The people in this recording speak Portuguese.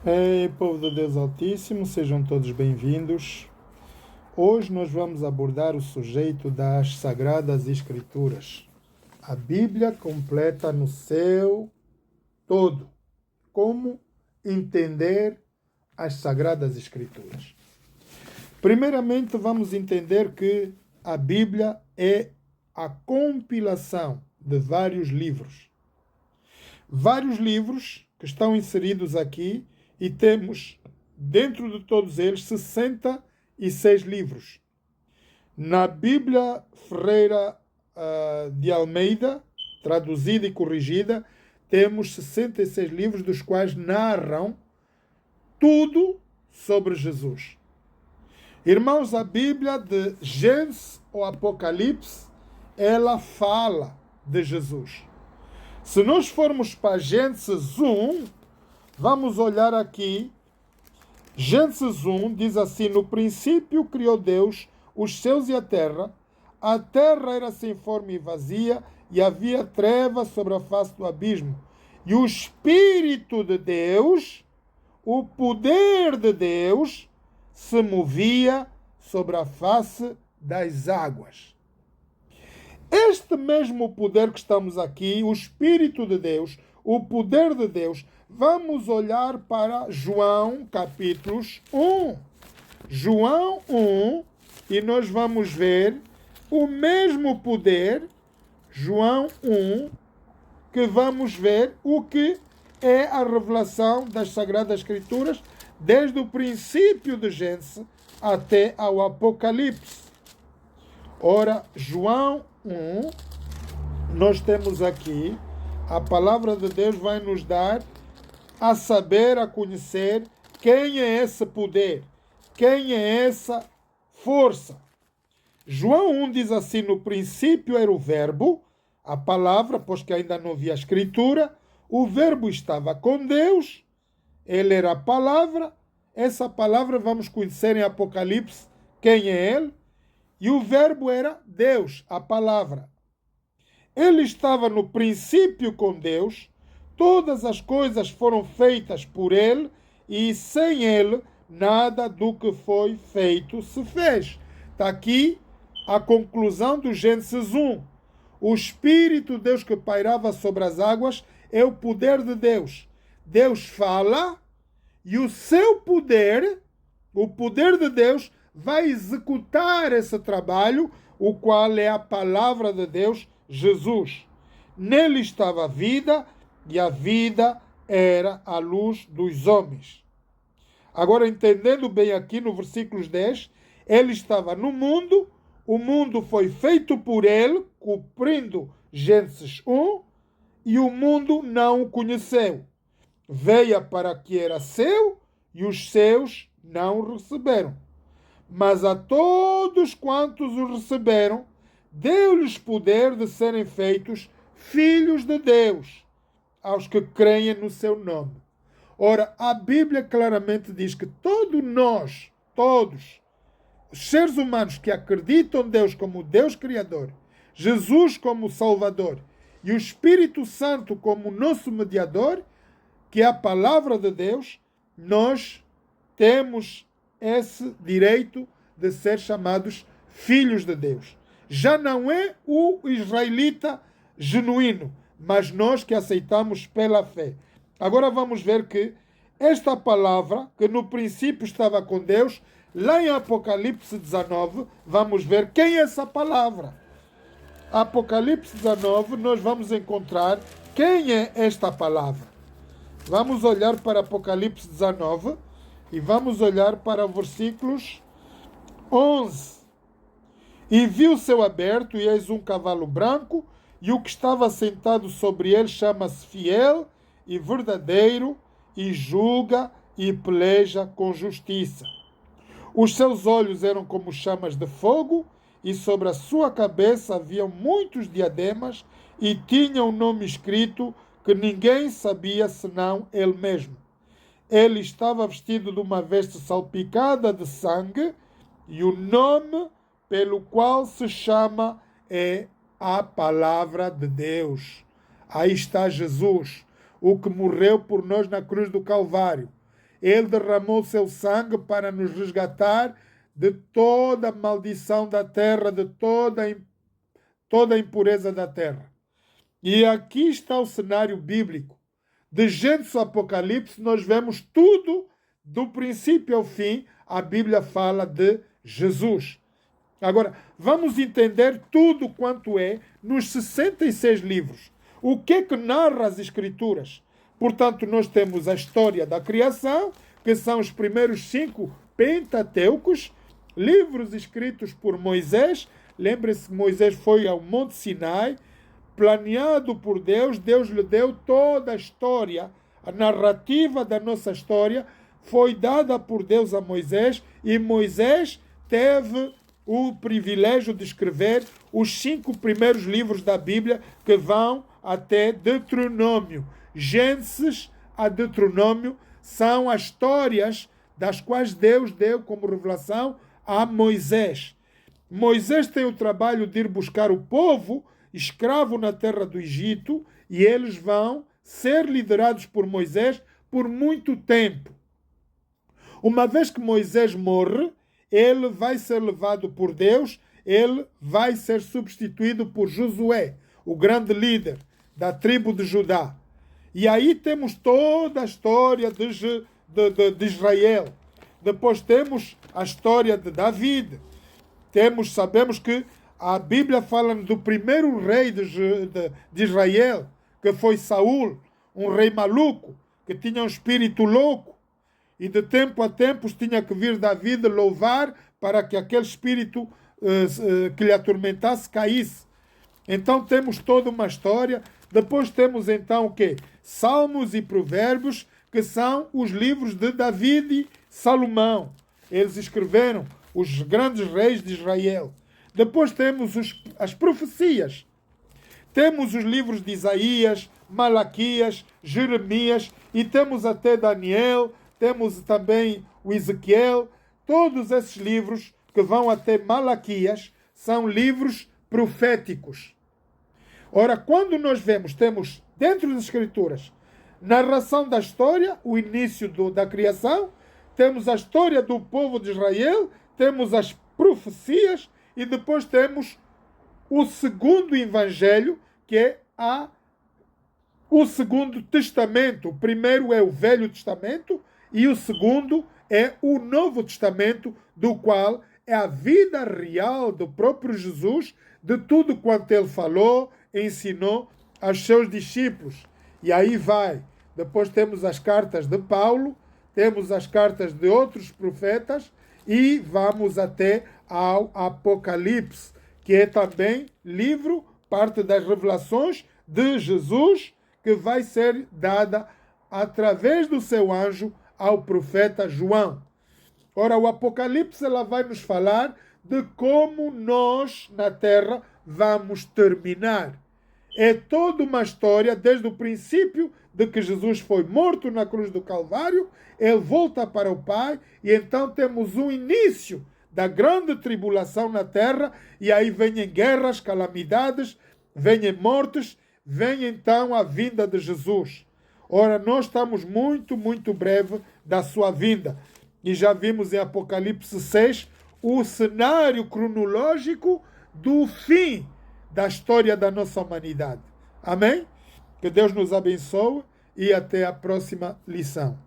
Ei, povo de Deus Altíssimo, sejam todos bem-vindos. Hoje nós vamos abordar o sujeito das Sagradas Escrituras. A Bíblia completa no seu todo. Como entender as Sagradas Escrituras? Primeiramente, vamos entender que a Bíblia é a compilação de vários livros. Vários livros que estão inseridos aqui e temos, dentro de todos eles, 66 livros. Na Bíblia Ferreira de Almeida, traduzida e corrigida, temos 66 livros, dos quais narram tudo sobre Jesus. Irmãos, a Bíblia de Gênesis ou Apocalipse, ela fala de Jesus. Se nós formos para Gênesis 1, vamos olhar aqui. Gênesis 1 diz assim: no princípio criou Deus os céus e a terra. A terra era sem forma e vazia, e havia trevas sobre a face do abismo. E o Espírito de Deus, o poder de Deus, se movia sobre a face das águas. Este mesmo poder que estamos aqui, o Espírito de Deus, o poder de Deus, vamos olhar para João capítulos 1. João 1, e nós vamos ver o mesmo poder, João 1, que vamos ver o que é a revelação das Sagradas Escrituras, desde o princípio de Gênesis até ao Apocalipse. Ora, João 1, nós temos aqui, a palavra de Deus vai nos dar a saber, a conhecer quem é esse poder, quem é essa força. João 1 diz assim: no princípio era o verbo, a palavra, pois que ainda não havia escritura, o verbo estava com Deus, ele era a palavra, essa palavra vamos conhecer em Apocalipse quem é ele, e o verbo era Deus, a palavra. Ele estava no princípio com Deus, todas as coisas foram feitas por ele, e sem ele nada do que foi feito se fez. Está aqui a conclusão do Gênesis 1. O Espírito de Deus que pairava sobre as águas é o poder de Deus. Deus fala e o seu poder, o poder de Deus, vai executar esse trabalho, o qual é a palavra de Deus, Jesus. Nele estava a vida, e a vida era a luz dos homens. Agora, entendendo bem aqui no versículo 10, ele estava no mundo, o mundo foi feito por ele, cumprindo Gênesis 1, e o mundo não o conheceu. Veio para que era seu, e os seus não o receberam. Mas a todos quantos o receberam, deu-lhes poder de serem feitos filhos de Deus, aos que creem no seu nome. Ora, a Bíblia claramente diz que todos nós, todos, os seres humanos que acreditam em Deus como Deus Criador, Jesus como Salvador e o Espírito Santo como nosso mediador, que é a palavra de Deus, nós temos esse direito de ser chamados filhos de Deus. Já não é o israelita genuíno, mas nós que aceitamos pela fé. Agora vamos ver que esta palavra, que no princípio estava com Deus, lá em Apocalipse 19, vamos ver quem é essa palavra. Apocalipse 19, nós vamos encontrar quem é esta palavra. Vamos olhar para Apocalipse 19 e vamos olhar para versículos 11. E viu o céu aberto, e eis um cavalo branco, e o que estava sentado sobre ele chama-se Fiel e Verdadeiro, e julga e peleja com justiça. Os seus olhos eram como chamas de fogo, e sobre a sua cabeça haviam muitos diademas, e tinha um nome escrito que ninguém sabia senão ele mesmo. Ele estava vestido de uma veste salpicada de sangue, e o nome pelo qual se chama é a palavra de Deus. Aí está Jesus, o que morreu por nós na cruz do Calvário. Ele derramou seu sangue para nos resgatar de toda a maldição da terra, de toda a impureza da terra. E aqui está o cenário bíblico. De Gênesis ao Apocalipse, nós vemos tudo, do princípio ao fim, a Bíblia fala de Jesus. Agora, vamos entender tudo quanto é nos 66 livros. O que é que narra as Escrituras? Portanto, nós temos a história da criação, que são os primeiros 5 Pentateucos, livros escritos por Moisés. Lembre-se que Moisés foi ao Monte Sinai, planeado por Deus. Deus lhe deu toda a história, a narrativa da nossa história foi dada por Deus a Moisés, e Moisés teve o privilégio de escrever os 5 primeiros livros da Bíblia, que vão até Deuteronômio. Gênesis a Deuteronômio são as histórias das quais Deus deu como revelação a Moisés. Moisés tem o trabalho de ir buscar o povo escravo na terra do Egito, e eles vão ser liderados por Moisés por muito tempo. Uma vez que Moisés morre, ele vai ser levado por Deus, ele vai ser substituído por Josué, o grande líder da tribo de Judá. E aí temos toda a história de Israel. Depois temos a história de David. Sabemos que a Bíblia fala do primeiro rei de Israel, que foi Saul, um rei maluco, que tinha um espírito louco. E de tempo a tempos tinha que vir David louvar para que aquele espírito que lhe atormentasse caísse. Então temos toda uma história. Depois temos então o quê? Salmos e Provérbios, que são os livros de David e Salomão. Eles escreveram, os grandes reis de Israel. Depois temos as profecias. Temos os livros de Isaías, Malaquias, Jeremias, e temos até Daniel, temos também o Ezequiel. Todos esses livros que vão até Malaquias são livros proféticos. Ora, quando nós temos dentro das Escrituras narração da história, o início da criação, temos a história do povo de Israel, temos as profecias, e depois temos o segundo evangelho, que é o segundo testamento. O primeiro é o Velho Testamento e o segundo é o Novo Testamento, do qual é a vida real do próprio Jesus, de tudo quanto ele falou, ensinou aos seus discípulos. E aí vai. Depois temos as cartas de Paulo, temos as cartas de outros profetas, e vamos até ao Apocalipse, que é também livro, parte das revelações de Jesus, que vai ser dada através do seu anjo ao profeta João. Ora, o Apocalipse ela vai nos falar de como nós, na terra, vamos terminar. É toda uma história, desde o princípio de que Jesus foi morto na cruz do Calvário, ele volta para o Pai, e então temos um início da grande tribulação na terra, e aí vêm guerras, calamidades, vêm mortes, vem então a vinda de Jesus. Ora, nós estamos muito, muito breve da sua vinda. E já vimos em Apocalipse 6 o cenário cronológico do fim da história da nossa humanidade. Amém? Que Deus nos abençoe e até a próxima lição.